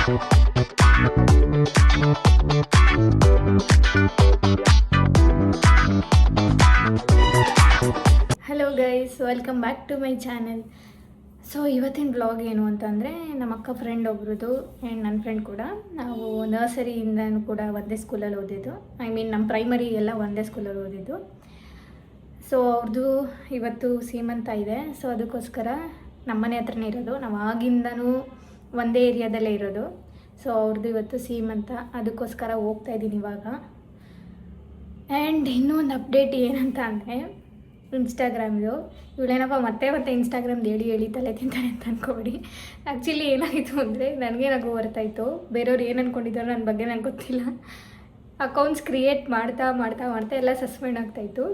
Hello guys, welcome back to my channel. So ಇವತ್ತಿನ blog ಏನು ಅಂತಂದರೆ, ನಮ್ಮ ಅಕ್ಕ ಫ್ರೆಂಡ್ ಒಬ್ರದ್ದು ಆ್ಯಂಡ್ ನನ್ನ ಫ್ರೆಂಡ್ ಕೂಡ ನಾವು ನರ್ಸರಿಯಿಂದನೂ ಕೂಡ ಒಂದೇ ಸ್ಕೂಲಲ್ಲಿ ಓದಿದ್ದು. ನಮ್ಮ ಪ್ರೈಮರಿ ಎಲ್ಲ ಒಂದೇ ಸ್ಕೂಲಲ್ಲಿ ಓದಿದ್ದು. ಸೊ ಅವ್ರದ್ದು ಇವತ್ತು ಸೀಮಂತ ಇದೆ. ಸೊ ಅದಕ್ಕೋಸ್ಕರ ನಮ್ಮನೆ ಹತ್ರನೇ ಇರೋದು, ನಾವು ಆಗಿಂದನೂ ಒಂದೇ ಏರಿಯಾದಲ್ಲೇ ಇರೋದು. ಸೊ ಅವ್ರದ್ದು ಇವತ್ತು ಸೀಮಂತ, ಅದಕ್ಕೋಸ್ಕರ ಹೋಗ್ತಾ ಇದ್ದೀನಿ ಇವಾಗ. ಆ್ಯಂಡ್ ಇನ್ನೂ ಒಂದು ಅಪ್ಡೇಟ್ ಏನಂತ ಅಂದರೆ, ಇನ್ಸ್ಟಾಗ್ರಾಮ್ದು ಇವಳೇನಪ್ಪ ಮತ್ತೆ ಇನ್ಸ್ಟಾಗ್ರಾಮ್ದು ಹೇಳಿ ತಲೆ ತಿಂತಾನೆ ಅಂತ ಅಂದ್ಕೊಬೇಡಿ. ಆ್ಯಕ್ಚುಲಿ ಏನಾಯಿತು ಅಂದರೆ, ನನಗೆ ನಗು ಬರ್ತಾಯಿತ್ತು. ಬೇರೆಯವ್ರು ಏನು ಅಂದ್ಕೊಂಡಿದ್ದಾರೋ ನನ್ನ ಬಗ್ಗೆ ನನಗೆ ಗೊತ್ತಿಲ್ಲ. ಅಕೌಂಟ್ಸ್ ಕ್ರಿಯೇಟ್ ಮಾಡ್ತಾ ಎಲ್ಲ ಸಸ್ಪೆಂಡ್ ಆಗ್ತಾಯಿತ್ತು.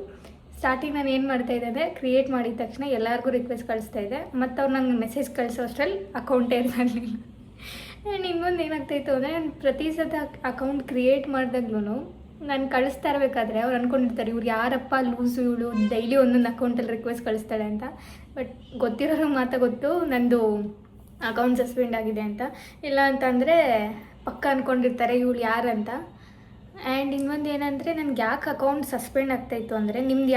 ಸ್ಟಾರ್ಟಿಂಗ್ ನಾನು ಏನು ಮಾಡ್ತಾಯಿದ್ದೆ ಅಂದರೆ, ಕ್ರಿಯೇಟ್ ಮಾಡಿದ ತಕ್ಷಣ ಎಲ್ಲರಿಗೂ ರಿಕ್ವೆಸ್ಟ್ ಕಳಿಸ್ತಾಯಿದ್ದೆ, ಮತ್ತು ಅವ್ರು ನಂಗೆ ಮೆಸೇಜ್ ಕಳಿಸೋ ಅಷ್ಟರಲ್ಲಿ ಅಕೌಂಟೇ ಇರಲಿಲ್ಲ. ಆ್ಯಂಡ್ ಇನ್ನೊಂದು ಏನಾಗ್ತಾಯಿತ್ತು ಅಂದರೆ, ನಾನು ಪ್ರತಿ ಸತ ಅಕೌಂಟ್ ಕ್ರಿಯೇಟ್ ಮಾಡಿದಾಗ್ಲೂ ನಾನು ಕಳಿಸ್ತಾ ಇರಬೇಕಾದ್ರೆ ಅವ್ರು ಅಂದ್ಕೊಂಡಿರ್ತಾರೆ, ಇವ್ರು ಯಾರಪ್ಪ ಲೂಸು, ಇವಳು ಡೈಲಿ ಒಂದೊಂದು ಅಕೌಂಟಲ್ಲಿ ರಿಕ್ವೆಸ್ಟ್ ಕಳಿಸ್ತಾಳೆ ಅಂತ. ಬಟ್ ಗೊತ್ತಿರೋರಿಗೆ ಮಾತ್ರ ಗೊತ್ತು ನಂದು ಅಕೌಂಟ್ ಸಸ್ಪೆಂಡ್ ಆಗಿದೆ ಅಂತ. ಇಲ್ಲ ಅಂತಂದರೆ ಪಕ್ಕ ಅಂದ್ಕೊಂಡಿರ್ತಾರೆ ಇವಳು ಯಾರಂತ. ಆ್ಯಂಡ್ ಇನ್ನೊಂದು ಏನಂದರೆ, ನನಗೆ ಯಾಕೆ ಅಕೌಂಟ್ ಸಸ್ಪೆಂಡ್ ಆಗ್ತಾಯಿತ್ತು ಅಂದರೆ, ನಿಮ್ಮದು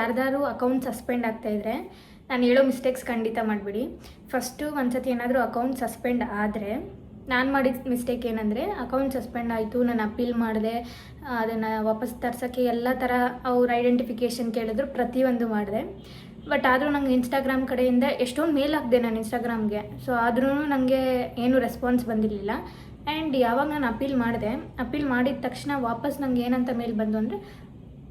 ಯಾರ್ದಾರು ಅಕೌಂಟ್ ಸಸ್ಪೆಂಡ್ ಆಗ್ತಾಯಿದ್ರೆ ನಾನು ಹೇಳೋ ಮಿಸ್ಟೇಕ್ಸ್ ಖಂಡಿತ ಮಾಡಿಬಿಡಿ. ಫಸ್ಟು ಒಂದು ಸತಿ ಏನಾದರೂ ಅಕೌಂಟ್ ಸಸ್ಪೆಂಡ್ ಆದರೆ, ನಾನು ಮಾಡಿದ ಮಿಸ್ಟೇಕ್ ಏನಂದರೆ, ಅಕೌಂಟ್ ಸಸ್ಪೆಂಡ್ ಆಯಿತು, ನಾನು ಅಪೀಲ್ ಮಾಡಿದೆ, ಅದನ್ನು ವಾಪಸ್ ತರ್ಸೋಕ್ಕೆ ಎಲ್ಲ ಥರ ಅವ್ರ ಐಡೆಂಟಿಫಿಕೇಷನ್ ಕೇಳಿದ್ರು, ಪ್ರತಿಯೊಂದು ಮಾಡಿದೆ. ಬಟ್ ಆದರೂ ನಂಗೆ ಇನ್ಸ್ಟಾಗ್ರಾಮ್ ಕಡೆಯಿಂದ ಎಷ್ಟೊಂದು ಮೇಲ್ ಹಾಕಿದೆ ನಾನು ಇನ್ಸ್ಟಾಗ್ರಾಮ್ಗೆ. ಸೊ ಆದ್ರೂ ನನಗೆ ಏನೂ ರೆಸ್ಪಾನ್ಸ್ ಬಂದಿರಲಿಲ್ಲ. ಆ್ಯಂಡ್ ಯಾವಾಗ ನಾನು ಅಪೀಲ್ ಮಾಡಿದ ತಕ್ಷಣ ವಾಪಸ್ ನಂಗೆ ಏನಂತ ಮೇಲ್ ಬಂತು ಅಂದರೆ,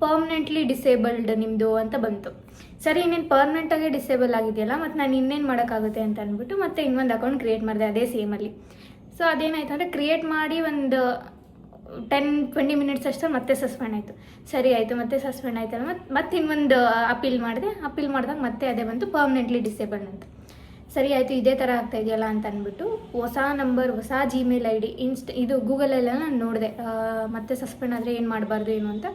ಪರ್ಮನೆಂಟ್ಲಿ ಡಿಸೇಬಲ್ಡ್ ನಿಮ್ಮದು ಅಂತ ಬಂತು. ಸರಿ, ಇನ್ನೇನು ಪರ್ಮನೆಂಟಾಗಿ ಡಿಸೇಬಲ್ ಆಗಿದೆಯಲ್ಲ, ಮತ್ತು ನಾನು ಇನ್ನೇನು ಮಾಡೋಕ್ಕಾಗುತ್ತೆ ಅಂತ ಅಂದ್ಬಿಟ್ಟು ಮತ್ತೆ ಇನ್ನೊಂದು ಅಕೌಂಟ್ ಕ್ರಿಯೇಟ್ ಮಾಡಿದೆ ಅದೇ ಸೇಮಲ್ಲಿ. ಸೊ ಅದೇನಾಯಿತು ಅಂದರೆ, ಕ್ರಿಯೇಟ್ ಮಾಡಿ ಒಂದು 10-20 ಮಿನಿಟ್ಸ್ ಅಷ್ಟೇ ಮತ್ತೆ ಸಸ್ಪೆಂಡ್ ಆಯಿತು. ಸರಿ ಆಯಿತು, ಮತ್ತೆ ಸಸ್ಪೆಂಡ್ ಆಯ್ತಲ್ಲ, ಮತ್ತೆ ಇನ್ನೊಂದು ಅಪೀಲ್ ಮಾಡಿದಾಗ ಮತ್ತೆ ಅದೇ ಬಂತು, ಪರ್ಮನೆಂಟ್ಲಿ ಡಿಸೇಬಲ್ಡ್ ಅಂತ. ಸರಿ ಆಯಿತು, ಇದೇ ಥರ ಆಗ್ತಾ ಇದೆಯಲ್ಲ ಅಂತ ಅಂದ್ಬಿಟ್ಟು ಹೊಸ ನಂಬರ್, ಹೊಸ ಜಿಮೇಲ್ ID ಇದು ಗೂಗಲಲ್ಲೆಲ್ಲ ನಾನು ನೋಡಿದೆ, ಮತ್ತೆ ಸಸ್ಪೆಂಡ್ ಆದರೆ ಏನು ಮಾಡಬಾರ್ದು ಏನು ಅಂತ.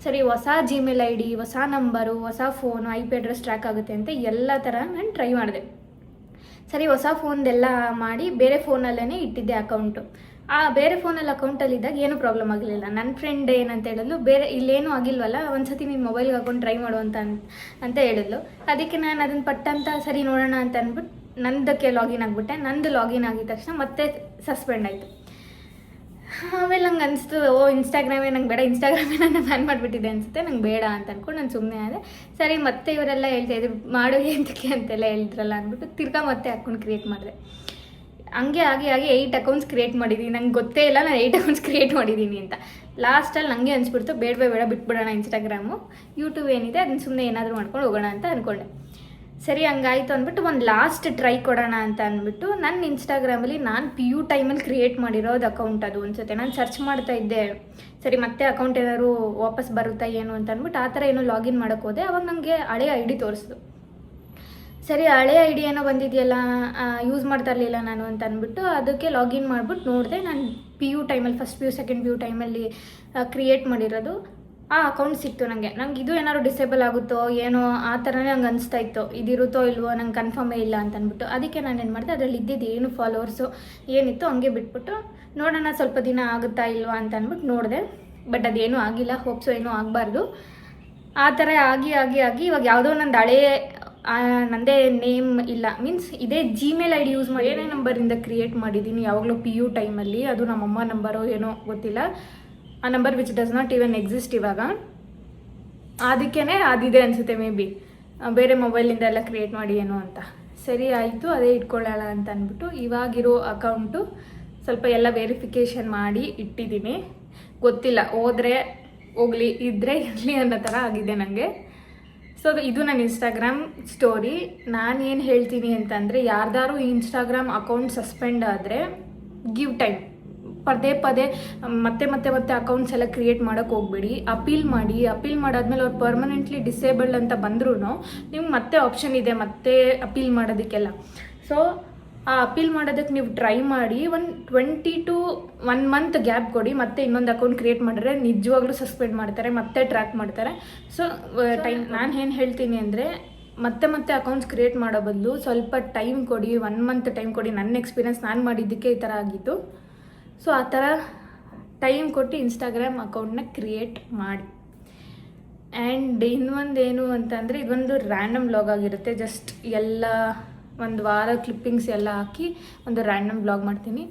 ಸರಿ, ಹೊಸ ಜಿಮೇಲ್ ID, ಹೊಸ ನಂಬರು, ಹೊಸ ಫೋನು, IP ಅಡ್ರೆಸ್ ಟ್ರ್ಯಾಕ್ ಆಗುತ್ತೆ ಅಂತ ಎಲ್ಲ ಥರ ನಾನು ಟ್ರೈ ಮಾಡಿದೆ. ಸರಿ, ಹೊಸ ಫೋನ್ದೆಲ್ಲ ಮಾಡಿ ಬೇರೆ ಫೋನಲ್ಲೇ ಇಟ್ಟಿದ್ದೆ ಅಕೌಂಟು. ಆ ಬೇರೆ ಫೋನಲ್ಲಿ ಅಕೌಂಟಲ್ಲಿದ್ದಾಗ ಏನೂ ಪ್ರಾಬ್ಲಮ್ ಆಗಲಿಲ್ಲ. ನನ್ನ ಫ್ರೆಂಡ್ ಏನಂತ ಹೇಳಿದ್ಲು, ಬೇರೆ ಇಲ್ಲೇನೂ ಆಗಿಲ್ವಲ್ಲ, ಒಂದು ಸತಿ ನಿಮ್ಮ ಮೊಬೈಲ್ಗೆ ಹಾಕೊಂಡು ಟ್ರೈ ಮಾಡು ಅಂತ ಹೇಳಿದ್ಲು. ಅದಕ್ಕೆ ನಾನು ಅದನ್ನು ಪಟ್ಟಂತ ಸರಿ ನೋಡೋಣ ಅಂತ ಅಂದ್ಬಿಟ್ಟು ನಂದಕ್ಕೆ ಲಾಗಿನ್ ಆಗಿಬಿಟ್ಟೆ. ನಂದು ಲಾಗಿನ್ ಆಗಿದ ತಕ್ಷಣ ಮತ್ತೆ ಸಸ್ಪೆಂಡ್ ಆಯಿತು. ಆಮೇಲೆ ನಂಗೆ ಅನಿಸ್ತು, ಇನ್ಸ್ಟಾಗ್ರಾಮೇ ನಂಗೆ ಬೇಡ, ಇನ್ಸ್ಟಾಗ್ರಾಮೇ ನನ್ನ ಬ್ಯಾನ್ ಮಾಡಿಬಿಟ್ಟಿದೆ ಅನಿಸುತ್ತೆ, ನಂಗೆ ಬೇಡ ಅಂತ ಅಂದ್ಕೊಂಡು ನಾನು ಸುಮ್ಮನೆ ಆದೆ. ಸರಿ, ಮತ್ತೆ ಇವರೆಲ್ಲ ಹೇಳ್ತಾಯಿದ್ರು ಮಾಡು ಎಂತಕ್ಕೆ ಅಂತೆಲ್ಲ ಹೇಳಿದ್ರಲ್ಲ ಅಂದ್ಬಿಟ್ಟು ತಿರ್ಗಾ ಮತ್ತೆ ಅಕೌಂಟ್ ಕ್ರಿಯೇಟ್ ಮಾಡಿದೆ. ಹಂಗೆ ಆಗಿ 8 ಅಕೌಂಟ್ಸ್ ಕ್ರಿಯೇಟ್ ಮಾಡಿದ್ದೀನಿ. ನಂಗೆ ಗೊತ್ತೇ ಇಲ್ಲ ನಾನು 8 ಅಕೌಂಟ್ಸ್ ಕ್ರಿಯೇಟ್ ಮಾಡಿದ್ದೀನಿ ಅಂತ. ಲಾಸ್ಟಲ್ಲಿ ನನಗೆ ಅನಿಸ್ಬಿಡ್ತು, ಬೇಡ ಬಿಟ್ಬಿಡೋಣ ಇನ್ಸ್ಟಾಗ್ರಾಮು, ಯೂಟ್ಯೂಬ್ ಏನಿದೆ ಅದನ್ನು ಸುಮ್ಮನೆ ಏನಾದರೂ ಮಾಡ್ಕೊಂಡು ಹೋಗೋಣ ಅಂತ ಅಂದ್ಕೊಂಡೆ. ಸರಿ, ಹಂಗಾಯಿತು ಅಂದ್ಬಿಟ್ಟು ಒಂದು ಲಾಸ್ಟ್ ಟ್ರೈ ಕೊಡೋಣ ಅಂತ ಅಂದ್ಬಿಟ್ಟು ನನ್ನ ಇನ್ಸ್ಟಾಗ್ರಾಮಲ್ಲಿ ನಾನು PU ಟೈಮಲ್ಲಿ ಕ್ರಿಯೇಟ್ ಮಾಡಿರೋದು ಅಕೌಂಟ್ ಅದು ಅನಿಸುತ್ತೆ. ನಾನು ಸರ್ಚ್ ಮಾಡ್ತಾ ಇದ್ದೆ, ಸರಿ ಮತ್ತೆ ಅಕೌಂಟ್ ಏನಾದ್ರು ವಾಪಸ್ ಬರುತ್ತಾ ಏನು ಅಂತ ಅಂದ್ಬಿಟ್ಟು ಆ ಥರ ಏನೋ ಲಾಗಿನ್ ಮಾಡೋಕ್ಕೆ ಹೋದೆ. ಅವಾಗ ನನಗೆ ಹಳೆಯ ID ತೋರಿಸ್ತು. ಸರಿ, ಹಳೆಯ ID ಏನೋ ಬಂದಿದೆಯಲ್ಲ, ಯೂಸ್ ಮಾಡ್ತಾ ಇರಲಿಲ್ಲ ನಾನು ಅಂತ ಅಂದ್ಬಿಟ್ಟು ಅದಕ್ಕೆ ಲಾಗಿನ್ ಮಾಡಿಬಿಟ್ಟು ನೋಡಿದೆ. ನಾನು PU ಟೈಮಲ್ಲಿ, ಫಸ್ಟ್ PU ಸೆಕೆಂಡ್ PU ಟೈಮಲ್ಲಿ ಕ್ರಿಯೇಟ್ ಮಾಡಿರೋದು ಆ ಅಕೌಂಟ್ ಸಿಕ್ತು ನನಗೆ. ಇದು ಏನಾದ್ರು ಡಿಸೇಬಲ್ ಆಗುತ್ತೋ ಏನೋ ಆ ಥರನೇ ನಂಗೆ ಅನಿಸ್ತಾ ಇತ್ತು, ಇದಿರುತ್ತೋ ಇಲ್ವೋ ನಂಗೆ ಕನ್ಫರ್ಮೇ ಇಲ್ಲ ಅಂತ ಅಂದ್ಬಿಟ್ಟು. ಅದಕ್ಕೆ ನಾನು ಏನು ಮಾಡಿದೆ, ಅದರಲ್ಲಿ ಇದ್ದಿದ್ದು ಏನು ಫಾಲೋವರ್ಸು ಏನಿತ್ತು ಹಂಗೆ ಬಿಟ್ಬಿಟ್ಟು ನೋಡೋಣ ಸ್ವಲ್ಪ ದಿನ ಆಗುತ್ತಾ ಇಲ್ವಾ ಅಂತ ಅಂದ್ಬಿಟ್ಟು ನೋಡಿದೆ. ಬಟ್ ಅದೇನೂ ಆಗಿಲ್ಲ, ಹೋಪ್ಸು ಏನೂ ಆಗಬಾರ್ದು. ಆ ಥರ ಆಗಿ ಇವಾಗ ಯಾವುದೋ ನಂದೇ ನೇಮ್ ಇಲ್ಲ, ಮೀನ್ಸ್ ಇದೇ ಜಿಮೇಲ್ ID ಯೂಸ್ ಮಾಡಿ ಏನೇ ನಂಬರಿಂದ ಕ್ರಿಯೇಟ್ ಮಾಡಿದ್ದೀನಿ ಯಾವಾಗಲೂ PU ಟೈಮಲ್ಲಿ. ಅದು ನಮ್ಮಮ್ಮ ನಂಬರೋ ಏನೋ ಗೊತ್ತಿಲ್ಲ, ಆ number which does not even exist ಇವಾಗ. ಅದಕ್ಕೇ ಅದಿದೆ ಅನಿಸುತ್ತೆ, ಮೇ ಬಿ ಬೇರೆ ಮೊಬೈಲಿಂದ ಎಲ್ಲ ಕ್ರಿಯೇಟ್ ಮಾಡಿ ಏನೋ ಅಂತ. ಸರಿ ಆಯಿತು, ಅದೇ ಇಟ್ಕೊಳ್ಳೋಣ ಅಂತ ಅಂದ್ಬಿಟ್ಟು ಇವಾಗಿರೋ ಅಕೌಂಟು ಸ್ವಲ್ಪ ಎಲ್ಲ ವೆರಿಫಿಕೇಷನ್ ಮಾಡಿ ಇಟ್ಟಿದ್ದೀನಿ. ಗೊತ್ತಿಲ್ಲ, ಹೋದರೆ ಹೋಗಲಿ, ಇದ್ದರೆ ಇರಲಿ ಅನ್ನೋ ಥರ ಆಗಿದೆ ನನಗೆ. ಸೊ ಇದು ನನ್ನ ಇನ್ಸ್ಟಾಗ್ರಾಮ್ ಸ್ಟೋರಿ. ನಾನೇನು ಹೇಳ್ತೀನಿ ಅಂತಂದರೆ, ಯಾರ್ದಾರು ಇನ್ಸ್ಟಾಗ್ರಾಮ್ ಅಕೌಂಟ್ ಸಸ್ಪೆಂಡ್ ಆದರೆ ಗಿವ್ ಟೈಮ್. ಪದೇ ಮತ್ತೆ ಅಕೌಂಟ್ಸ್ ಎಲ್ಲ ಕ್ರಿಯೇಟ್ ಮಾಡೋಕ್ಕೆ ಹೋಗ್ಬೇಡಿ. ಅಪೀಲ್ ಮಾಡಾದ್ಮೇಲೆ ಅವ್ರು ಪರ್ಮನೆಂಟ್ಲಿ ಡಿಸೇಬಲ್ಡ್ ಅಂತ ಬಂದ್ರೂ ನಿಮ್ಗೆ ಮತ್ತೆ ಆಪ್ಷನ್ ಇದೆ ಮತ್ತೆ ಅಪೀಲ್ ಮಾಡೋದಕ್ಕೆಲ್ಲ. ಸೊ ಆ ಅಪೀಲ್ ಮಾಡೋದಕ್ಕೆ ನೀವು ಟ್ರೈ ಮಾಡಿ, ಒಂದು 20 to 1 month ಗ್ಯಾಪ್ ಕೊಡಿ, ಮತ್ತೆ ಇನ್ನೊಂದು ಅಕೌಂಟ್ ಕ್ರಿಯೇಟ್ ಮಾಡಿದ್ರೆ ನಿಜವಾಗ್ಲೂ ಸಸ್ಪೆಂಡ್ ಮಾಡ್ತಾರೆ, ಮತ್ತೆ ಟ್ರ್ಯಾಕ್ ಮಾಡ್ತಾರೆ. ಸೊ ಟೈಮ್ ನಾನು ಏನು ಹೇಳ್ತೀನಿ ಅಂದರೆ, ಮತ್ತೆ ಮತ್ತೆ ಅಕೌಂಟ್ಸ್ ಕ್ರಿಯೇಟ್ ಮಾಡೋ ಬದಲು ಸ್ವಲ್ಪ ಟೈಮ್ ಕೊಡಿ, 1 ಮಂತ್ ಟೈಮ್ ಕೊಡಿ. ನನ್ನ ಎಕ್ಸ್ಪೀರಿಯನ್ಸ್ ನಾನು ಮಾಡಿದ್ದಕ್ಕೆ ಈ ಥರ ಆಗಿತ್ತು. ಸೊ ಆ ಥರ ಟೈಮ್ ಕೊಟ್ಟು ಇನ್ಸ್ಟಾಗ್ರಾಮ್ ಅಕೌಂಟ್ನ ಕ್ರಿಯೇಟ್ ಮಾಡಿ. ಆ್ಯಂಡ್ ಇನ್ನೊಂದೇನು ಅಂತಂದರೆ ಇದೊಂದು ರ್ಯಾಂಡಮ್ ವ್ಲಾಗ್ ಆಗಿರುತ್ತೆ. ಜಸ್ಟ್ ಎಲ್ಲ ಒಂದು ವಾರ ಕ್ಲಿಪ್ಪಿಂಗ್ಸ್ ಎಲ್ಲ ಹಾಕಿ ಒಂದು ರ್ಯಾಂಡಮ್ ವ್ಲಾಗ್ ಮಾಡ್ತೀನಿ.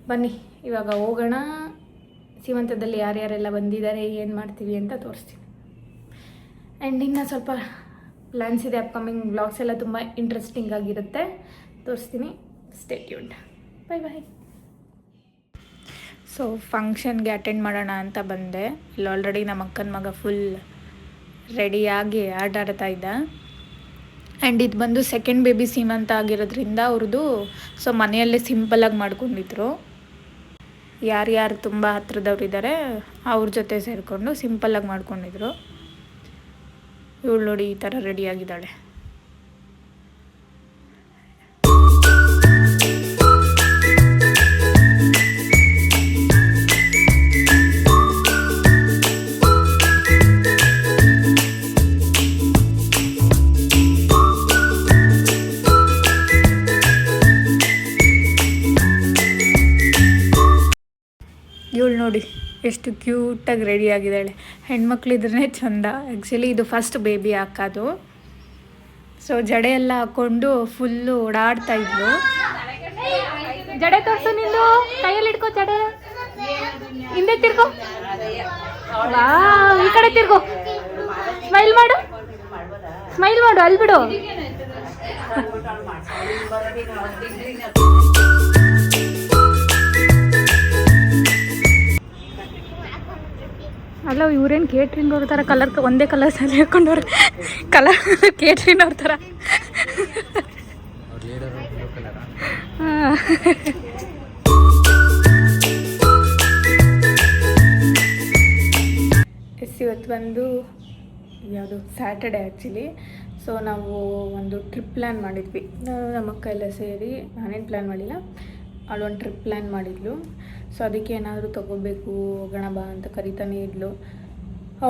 ಬನ್ನಿ ಇವಾಗ ಹೋಗೋಣ. ಸೀಮಂತದಲ್ಲಿ ಯಾರ್ಯಾರೆಲ್ಲ ಬಂದಿದ್ದಾರೆ, ಏನು ಮಾಡ್ತೀವಿ ಅಂತ ತೋರಿಸ್ತೀನಿ. ಆ್ಯಂಡ್ ಇನ್ನು ಸ್ವಲ್ಪ ಪ್ಲ್ಯಾನ್ಸ್ ಇದೆ. ಅಪ್ಕಮಿಂಗ್ ವ್ಲಾಗ್ಸ್ ಎಲ್ಲ ತುಂಬ ಇಂಟ್ರೆಸ್ಟಿಂಗ್ ಆಗಿರುತ್ತೆ, ತೋರಿಸ್ತೀನಿ. Stay tuned. Bye bye. So ಫಂಕ್ಷನ್ಗೆ ಅಟೆಂಡ್ ಮಾಡೋಣ ಅಂತ ಬಂದೆ. ಇಲ್ಲಿ ಆಲ್ರೆಡಿ ನಮ್ಮ ಅಕ್ಕನ ಮಗ ಫುಲ್ ರೆಡಿಯಾಗಿ ಆಟಾಡ್ತಾ ಇದ್ದ. ಆ್ಯಂಡ್ ಇದು ಬಂದು ಸೆಕೆಂಡ್ ಬೇಬಿ ಸೀಮಂತ ಆಗಿರೋದ್ರಿಂದ ಅವ್ರದ್ದು ಸೊ ಮನೆಯಲ್ಲೇ ಸಿಂಪಲಾಗಿ ಮಾಡ್ಕೊಂಡಿದ್ರು. ಯಾರ್ಯಾರು ತುಂಬ ಹತ್ರದವ್ರಿದ್ದಾರೆ ಅವ್ರ ಜೊತೆ ಸೇರಿಕೊಂಡು ಸಿಂಪಲ್ಲಾಗಿ ಮಾಡ್ಕೊಂಡಿದ್ರು. ಇವಳು ನೋಡಿ ಈ ಥರ ರೆಡಿಯಾಗಿದ್ದಾಳೆ. ಇವಳು ನೋಡಿ ಎಷ್ಟು ಕ್ಯೂಟಾಗಿ ರೆಡಿಯಾಗಿದ್ದಾಳೆ. ಹೆಣ್ಮಕ್ಳಿದ್ರೆ ಚಂದ. ಆ್ಯಕ್ಚುಲಿ ಇದು ಫಸ್ಟ್ ಬೇಬಿ ಹಾಕೋದು. ಸೊ ಜಡೆ ಎಲ್ಲ ಹಾಕ್ಕೊಂಡು ಫುಲ್ಲು ಓಡಾಡ್ತಾ ಇದ್ಲು. ಜಡೆ ತೋರಿಸು, ನಿಂದು ಕೈಯಲ್ಲಿ ಇಟ್ಕೋ ಜಡೆ. ಹಿಂದೆ ತಿರ್ಗೋ, ಈ ಕಡೆ ತಿರ್ಗೋ. ಸ್ಮೈಲ್ ಮಾಡು, ಸ್ಮೈಲ್ ಮಾಡು, ಅಲ್ಲಿ ಬಿಡು. ಅಲ್ಲ ಇವ್ರೇನು ಕೇಟ್ರಿಂಗ್ ಅವ್ರ ಥರ ಕಲರ್ ಒಂದೇ ಕಲರ್ ಸಲ ಹಾಕೊಂಡವ್ರೆ. ಕಲರ್ ಕೇಟ್ರಿಂಗ್ ಅವ್ರ ಥರ. ಇವತ್ತು ಬಂದು ಯಾವುದು ಸ್ಯಾಟರ್ಡೆ ಆ್ಯಕ್ಚುಲಿ. ಸೊ ನಾವು ಒಂದು ಟ್ರಿಪ್ ಪ್ಲ್ಯಾನ್ ಮಾಡಿದ್ವಿ. ನಮ್ಮ ಅಕ್ಕ ಎಲ್ಲ ಸೇರಿ, ನಾನೇನು ಪ್ಲ್ಯಾನ್ ಮಾಡಿಲ್ಲ, ಅವಳೊಂದು ಟ್ರಿಪ್ ಪ್ಲ್ಯಾನ್ ಮಾಡಿದ್ಲು. ಸೊ ಅದಕ್ಕೆ ಏನಾದರೂ ತೊಗೋಬೇಕು, ಹೋಗೋಣ ಬಾ ಅಂತ ಕರಿತಾನೆ ಇದ್ಲು.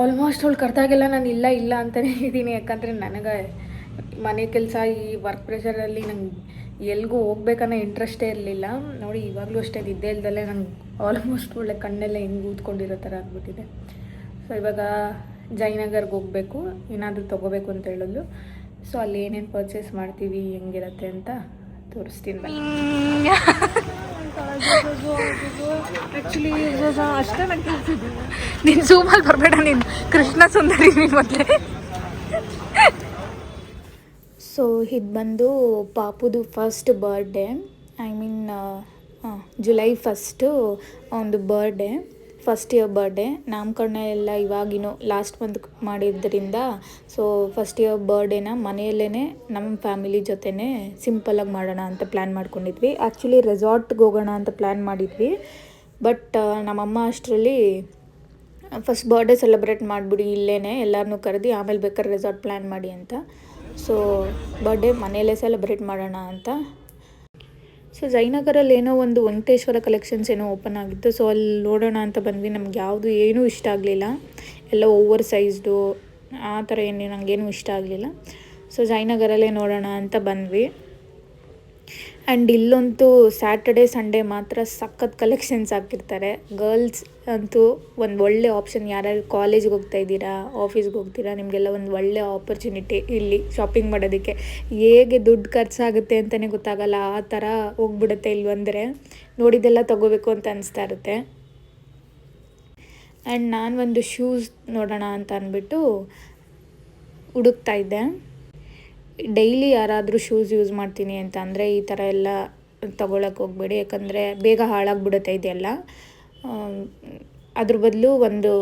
ಆಲ್ಮೋಸ್ಟ್ ಅವಳು ಕರೆದಾಗೆಲ್ಲ ನಾನು ಇಲ್ಲ ಇಲ್ಲ ಅಂತಲೇ ಇದ್ದೀನಿ. ಯಾಕಂದರೆ ನನಗೆ ಮನೆ ಕೆಲಸ, ಈ ವರ್ಕ್ ಪ್ರೆಷರಲ್ಲಿ ನಂಗೆ ಎಲ್ಗೂ ಹೋಗ್ಬೇಕನ್ನೋ ಇಂಟ್ರೆಸ್ಟೇ ಇರಲಿಲ್ಲ. ನೋಡಿ ಇವಾಗಲೂ ಅಷ್ಟೇ ನಿದ್ದೆ ಇಲ್ದಲ್ಲೇ ನಂಗೆ ಆಲ್ಮೋಸ್ಟ್ ಒಳ್ಳೆ ಕಣ್ಣೆಲ್ಲ ಹೆಂಗೆ ಊದ್ಕೊಂಡಿರೋ ಥರ ಆಗ್ಬಿಟ್ಟಿದೆ. ಸೊ ಇವಾಗ ಜಯನಗರ್ಗೆ ಹೋಗಬೇಕು, ಏನಾದರೂ ತೊಗೋಬೇಕು ಅಂತ ಹೇಳಿದ್ಲು. ಸೊ ಅಲ್ಲಿ ಏನೇನು ಪರ್ಚೇಸ್ ಮಾಡ್ತೀವಿ, ಹೆಂಗಿರತ್ತೆ ಅಂತ ತೋರಿಸ್ತೀನಿ. ಆ್ಯಕ್ಚುಲಿ ಅಷ್ಟೇ ನಂಗೆ ಕೇಳ್ತಿದ್ದೆ. ನೀನು ಝೂಮಲ್ಲಿ ಬರಬೇಡ, ನೀನು ಕೃಷ್ಣ ಸುಂದರಿ ನೀನು ಮೊದಲೇ. ಸೊ ಇದು ಬಂದು ಪಾಪುದು first birthday. I mean July 1 ಒಂದು ಬರ್ಡೇ, ಫಸ್ಟ್ ಇಯರ್ ಬರ್ಡೇ. ನಾಮಕರಣ ಎಲ್ಲ ಇವಾಗಿನೂ ಲಾಸ್ಟ್ ಮಂತ್ ಮಾಡಿದ್ದರಿಂದ ಸೊ ಫಸ್ಟ್ ಇಯರ್ ಬರ್ಡೇನ ಮನೆಯಲ್ಲೇ ನಮ್ಮ ಫ್ಯಾಮಿಲಿ ಜೊತೆನೇ ಸಿಂಪಲಾಗಿ ಮಾಡೋಣ ಅಂತ ಪ್ಲ್ಯಾನ್ ಮಾಡ್ಕೊಂಡಿದ್ವಿ. ಆ್ಯಕ್ಚುಲಿ ರೆಸಾರ್ಟ್ಗೆ ಹೋಗೋಣ ಅಂತ ಪ್ಲ್ಯಾನ್ ಮಾಡಿದ್ವಿ. ಬಟ್ ನಮ್ಮಮ್ಮ ಅಷ್ಟರಲ್ಲಿ ಫಸ್ಟ್ ಬರ್ಡೇ ಸೆಲೆಬ್ರೇಟ್ ಮಾಡಿಬಿಡಿ ಇಲ್ಲೇ, ಎಲ್ಲರನ್ನೂ ಕರೆದು ಆಮೇಲೆ ಬೇಕಾದ್ರೆ ರೆಸಾರ್ಟ್ ಪ್ಲ್ಯಾನ್ ಮಾಡಿ ಅಂತ. ಸೊ ಬರ್ಡೇ ಮನೆಯಲ್ಲೇ ಸೆಲೆಬ್ರೇಟ್ ಮಾಡೋಣ ಅಂತ. ಸೊ ಜಯನಗರಲ್ಲಿ ಏನೋ ಒಂದು ವೆಂಕಟೇಶ್ವರ ಕಲೆಕ್ಷನ್ಸ್ ಏನೋ ಓಪನ್ ಆಗಿತ್ತು. ಸೊ ಅಲ್ಲಿ ನೋಡೋಣ ಅಂತ ಬಂದ್ವಿ. ನಮ್ಗೆ ಯಾವುದು ಏನೂ ಇಷ್ಟ ಆಗಲಿಲ್ಲ, ಎಲ್ಲ ಓವರ್ ಸೈಜ್ಡು ಆ ಥರ ಏನು ನನಗೇನು ಇಷ್ಟ ಆಗಲಿಲ್ಲ. ಸೊ ಜಯನಗರಲ್ಲೇ ನೋಡೋಣ ಅಂತ ಬಂದ್ವಿ. ಆ್ಯಂಡ್ ಇಲ್ಲಂತೂ ಸ್ಯಾಟರ್ಡೇ ಸಂಡೇ ಮಾತ್ರ ಸಖತ್ ಕಲೆಕ್ಷನ್ಸ್ ಹಾಕಿರ್ತಾರೆ. ಗರ್ಲ್ಸ್ ಅಂತೂ ಒಂದು ಒಳ್ಳೆ ಆಪ್ಷನ್. ಯಾರ್ಯಾರು ಕಾಲೇಜ್ಗೆ ಹೋಗ್ತಾ ಇದ್ದೀರಾ, ಆಫೀಸ್ಗೆ ಹೋಗ್ತೀರಾ, ನಿಮಗೆಲ್ಲ ಒಂದು ಒಳ್ಳೆ ಆಪರ್ಚುನಿಟಿ ಇಲ್ಲಿ ಶಾಪಿಂಗ್ ಮಾಡೋದಕ್ಕೆ. ಹೇಗೆ ದುಡ್ಡು ಖರ್ಚಾಗುತ್ತೆ ಅಂತಲೇ ಗೊತ್ತಾಗಲ್ಲ, ಆ ಥರ ಹೋಗ್ಬಿಡುತ್ತೆ ಇಲ್ಲಿ ಬಂದರೆ. ನೋಡಿದ್ದೆಲ್ಲ ತೊಗೋಬೇಕು ಅಂತ ಅನಿಸ್ತಾ ಇರುತ್ತೆ. ಆ್ಯಂಡ್ ನಾನು ಒಂದು ಶೂಸ್ ನೋಡೋಣ ಅಂತ ಅಂದ್ಬಿಟ್ಟು ಹುಡುಕ್ತಾ ಇದ್ದೆ. ಡೈಲಿ ಯಾರಾದರೂ ಶೂಸ್ ಯೂಸ್ ಮಾಡ್ತೀನಿ ಅಂತ ಅಂದರೆ ಈ ಥರ ಎಲ್ಲ ತೊಗೊಳಕ್ಕೆ ಹೋಗಬೇಡಿ, ಯಾಕಂದರೆ ಬೇಗ ಹಾಳಾಗಿಬಿಡುತ್ತೆ ಇದೆಲ್ಲ. ಅದ್ರ ಬದಲು ಒಂದು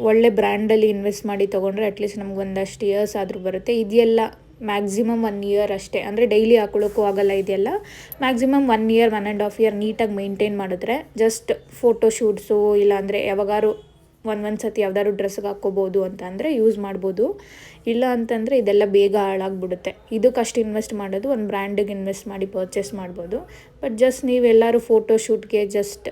ಒಳ್ಳೆ ಬ್ರ್ಯಾಂಡಲ್ಲಿ ಇನ್ವೆಸ್ಟ್ ಮಾಡಿ ತೊಗೊಂಡ್ರೆ ಅಟ್ಲೀಸ್ಟ್ ನಮ್ಗೆ ಒಂದಷ್ಟು ಇಯರ್ಸ್ ಆದರೂ ಬರುತ್ತೆ. ಇದೆಲ್ಲ ಮ್ಯಾಕ್ಸಿಮಮ್ 1 ಇಯರ್ ಅಷ್ಟೇ, ಅಂದರೆ ಡೈಲಿ ಹಾಕೊಳ್ಳೋಕ್ಕೂ ಆಗೋಲ್ಲ. ಇದೆಲ್ಲ ಮ್ಯಾಕ್ಸಿಮಮ್ 1 ಇಯರ್ 1.5 ಇಯರ್ ನೀಟಾಗಿ ಮೇಂಟೈನ್ ಮಾಡಿದ್ರೆ ಜಸ್ಟ್ ಫೋಟೋ ಶೂಟ್ಸು ಇಲ್ಲಾಂದರೆ ಯಾವಾಗಾರು ಒಂದು ಸತಿ ಯಾವ್ದಾದ್ರು ಡ್ರೆಸ್ಗೆ ಹಾಕ್ಕೋಬೋದು ಅಂತ ಅಂದರೆ ಯೂಸ್ ಮಾಡ್ಬೋದು. ಇಲ್ಲ ಅಂತಂದರೆ ಇದೆಲ್ಲ ಬೇಗ ಹಾಳಾಗ್ಬಿಡುತ್ತೆ. ಇದಕ್ಕಷ್ಟು ಇನ್ವೆಸ್ಟ್ ಮಾಡೋದು ಒಂದು ಬ್ರ್ಯಾಂಡಿಗೆ ಇನ್ವೆಸ್ಟ್ ಮಾಡಿ ಪರ್ಚೇಸ್ ಮಾಡ್ಬೋದು. ಬಟ್ ಜಸ್ಟ್ ನೀವೆಲ್ಲರೂ ಫೋಟೋ ಶೂಟ್ಗೆ ಜಸ್ಟ್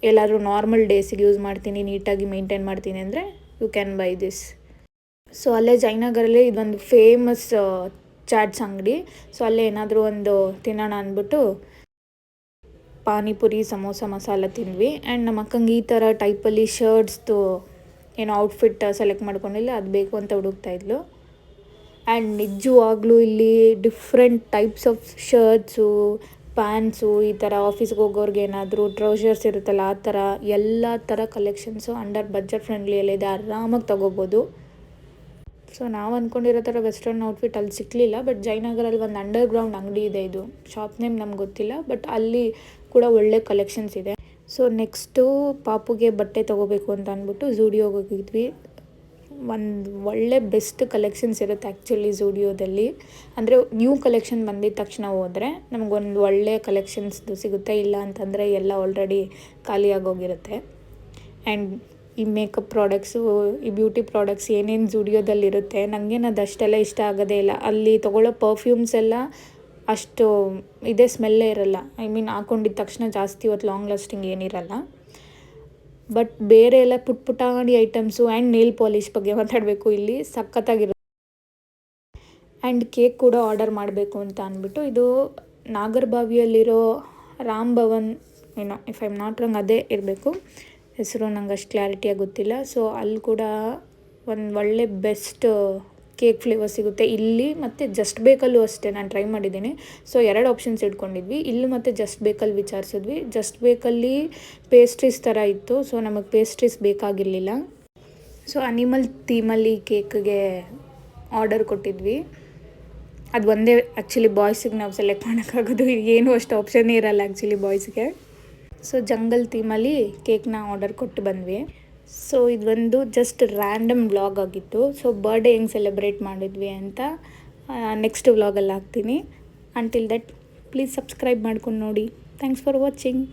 ಎಲ್ಲಾದರೂ ನಾರ್ಮಲ್ ಡೇಸಿಗೆ ಯೂಸ್ ಮಾಡ್ತೀನಿ, ನೀಟಾಗಿ ಮೇಂಟೈನ್ ಮಾಡ್ತೀನಿ ಅಂದರೆ you can buy this. So ಅಲ್ಲೇ ಜಯನಗರಲ್ಲೇ ಇದೊಂದು ಫೇಮಸ್ ಚಾಟ್ಸ್ ಅಂಗಡಿ. ಸೊ ಅಲ್ಲೇ ಏನಾದರೂ ಒಂದು ತಿನ್ನೋಣ ಅಂದ್ಬಿಟ್ಟು ಪಾನಿಪುರಿ, ಸಮೋಸ, ಮಸಾಲ ತಿಂದ್ವಿ. ಆ್ಯಂಡ್ ನಮ್ಮ ಅಕ್ಕಂಗೆ ಈ ಥರ ಟೈಪಲ್ಲಿ ಶರ್ಟ್ಸ್ದು ಏನೋ ಔಟ್ಫಿಟ್ ಸೆಲೆಕ್ಟ್ ಮಾಡ್ಕೊಂಡಿಲ್ಲ, ಅದು ಬೇಕು ಅಂತ ಹುಡುಕ್ತಾಯಿದ್ಲು. ಆ್ಯಂಡ್ ನಿಜವಾಗ್ಲೂ ಇಲ್ಲಿ different types of shirts, pants, ಈ ಥರ ಆಫೀಸ್ಗೆ ಹೋಗೋರ್ಗೆ ಏನಾದರೂ ಟ್ರೌಸರ್ಸ್ ಇರುತ್ತಲ್ಲ ಆ ಥರ ಎಲ್ಲ ಥರ ಕಲೆಕ್ಷನ್ಸು ಅಂಡರ್ ಬಜೆಟ್ ಫ್ರೆಂಡ್ಲಿಯಲ್ಲಿದೆ, ಆರಾಮಾಗಿ ತೊಗೋಬೋದು. ಸೊ ನಾವು ಅಂದ್ಕೊಂಡಿರೋ ಥರ ವೆಸ್ಟರ್ನ್ ಔಟ್ಫಿಟ್ ಅಲ್ಲಿ ಸಿಕ್ಕಲಿಲ್ಲ. ಬಟ್ ಜಯನಗರಲ್ಲಿ ಒಂದು ಅಂಡರ್ಗ್ರೌಂಡ್ ಅಂಗಡಿ ಇದೆ, ಇದು ಶಾಪ್ ನೇಮ್ ನಮ್ಗೆ ಗೊತ್ತಿಲ್ಲ, ಬಟ್ ಅಲ್ಲಿ ಕೂಡ ಒಳ್ಳೆ ಕಲೆಕ್ಷನ್ಸ್ ಇದೆ. ಸೊ ನೆಕ್ಸ್ಟು ಪಾಪುಗೆ ಬಟ್ಟೆ ತೊಗೋಬೇಕು ಅಂತ ಅಂದ್ಬಿಟ್ಟು ಝೂಡಿಯೋಗೆ ಹೋಗಿದ್ವಿ. ಒಂದು ಒಳ್ಳೆ ಬೆಸ್ಟ್ ಕಲೆಕ್ಷನ್ಸ್ ಇರುತ್ತೆ ಆ್ಯಕ್ಚುಲಿ ಝೂಡಿಯೋದಲ್ಲಿ. ಅಂದರೆ ನ್ಯೂ ಕಲೆಕ್ಷನ್ ಬಂದಿದ್ದ ತಕ್ಷಣ ಹೋದರೆ ನಮಗೊಂದು ಒಳ್ಳೆ ಕಲೆಕ್ಷನ್ಸ್ದು ಸಿಗುತ್ತೆ, ಇಲ್ಲ ಅಂತಂದರೆ ಎಲ್ಲ ಆಲ್ರೆಡಿ ಖಾಲಿಯಾಗೋಗಿರುತ್ತೆ. ಆ್ಯಂಡ್ ಈ ಮೇಕಪ್ ಪ್ರಾಡಕ್ಟ್ಸು, ಈ ಬ್ಯೂಟಿ ಪ್ರಾಡಕ್ಟ್ಸ್ ಏನೇನು ಝೂಡಿಯೋದಲ್ಲಿರುತ್ತೆ ನನಗೇನು ಅದು ಅಷ್ಟೆಲ್ಲ ಇಷ್ಟ ಆಗೋದೇ ಇಲ್ಲ. ಅಲ್ಲಿ ತೊಗೊಳ್ಳೋ ಪರ್ಫ್ಯೂಮ್ಸ್ ಎಲ್ಲ ಅಷ್ಟು ಇದೇ ಸ್ಮೆಲ್ಲೇ ಇರಲ್ಲ. ಐ ಮೀನ್ ಹಾಕೊಂಡಿದ್ದ ತಕ್ಷಣ ಜಾಸ್ತಿ ಹೊತ್ತು ಲಾಂಗ್ ಲಾಸ್ಟಿಂಗ್ ಏನಿರಲ್ಲ. ಬಟ್ ಬೇರೆ ಎಲ್ಲ ಪುಟ್ಟಾಣಿ ಐಟಮ್ಸು ಆ್ಯಂಡ್ ನೇಲ್ ಪಾಲಿಶ್ ಬಗ್ಗೆ ಮಾತಾಡಬೇಕು, ಇಲ್ಲಿ ಸಖತ್ತಾಗಿರುತ್ತೆ. ಆ್ಯಂಡ್ ಕೇಕ್ ಕೂಡ ಆರ್ಡರ್ ಮಾಡಬೇಕು ಅಂತ ಅಂದ್ಬಿಟ್ಟು, ಇದು ನಾಗರಬಾವಿಯಲ್ಲಿರೋ ರಾಮ್ ಭವನ್ ಏನೋ, if I am not wrong ಅದೇ ಇರಬೇಕು ಹೆಸರು, ನಂಗೆ ಅಷ್ಟು ಕ್ಲಾರಿಟಿಯಾಗಿ ಗೊತ್ತಿಲ್ಲ. ಸೊ ಅಲ್ಲಿ ಕೂಡ ಒಂದು ಒಳ್ಳೆ ಬೆಸ್ಟ್ ಕೇಕ್ ಫ್ಲೇವರ್ ಸಿಗುತ್ತೆ ಇಲ್ಲಿ. ಮತ್ತು ಜಸ್ಟ್ ಬೇಕಲ್ಲೂ ಅಷ್ಟೇ ನಾನು ಟ್ರೈ ಮಾಡಿದ್ದೀನಿ. ಸೊ 2 ಆಪ್ಷನ್ಸ್ ಇಟ್ಕೊಂಡಿದ್ವಿ, ಇಲ್ಲಿ ಮತ್ತು ಜಸ್ಟ್ ಬೇಕಲ್ಲಿ ವಿಚಾರಿಸಿದ್ವಿ. ಜಸ್ಟ್ ಬೇಕಲ್ಲಿ ಪೇಸ್ಟ್ರೀಸ್ ಥರ ಇತ್ತು, ಸೊ ನಮಗೆ ಪೇಸ್ಟ್ರೀಸ್ ಬೇಕಾಗಿರಲಿಲ್ಲ. ಸೊ ಅನಿಮಲ್ ಥೀಮಲ್ಲಿ ಕೇಕ್ಗೆ ಆರ್ಡರ್ ಕೊಟ್ಟಿದ್ವಿ. ಅದು ಒಂದೇ ಆ್ಯಕ್ಚುಲಿ ಬಾಯ್ಸಿಗೆ ನಾವು ಸೆಲೆಕ್ಟ್ ಮಾಡೋಕ್ಕಾಗೋದು, ಏನು ಅಷ್ಟು ಆಪ್ಷನ್ನೇ ಇರಲ್ಲ ಆ್ಯಕ್ಚುಲಿ ಬಾಯ್ಸ್ಗೆ. ಸೊ ಜಂಗಲ್ ಥೀಮಲ್ಲಿ ಕೇಕ್ನ ಆರ್ಡರ್ ಕೊಟ್ಟು ಬಂದ್ವಿ. ಸೊ ಇದೊಂದು ಜಸ್ಟ್ ರ್ಯಾಂಡಮ್ ವ್ಲಾಗ್ ಆಗಿತ್ತು. ಸೊ ಬರ್ಡೇ ಹೆಂಗೆ ಸೆಲೆಬ್ರೇಟ್ ಮಾಡಿದ್ವಿ ಅಂತ ನೆಕ್ಸ್ಟ್ ವ್ಲಾಗಲ್ಲಿ ಹಾಕ್ತೀನಿ. ಅಂಟಿಲ್ ದಟ್ ಪ್ಲೀಸ್ ಸಬ್ಸ್ಕ್ರೈಬ್ ಮಾಡ್ಕೊಂಡು ನೋಡಿ. Thanks for watching.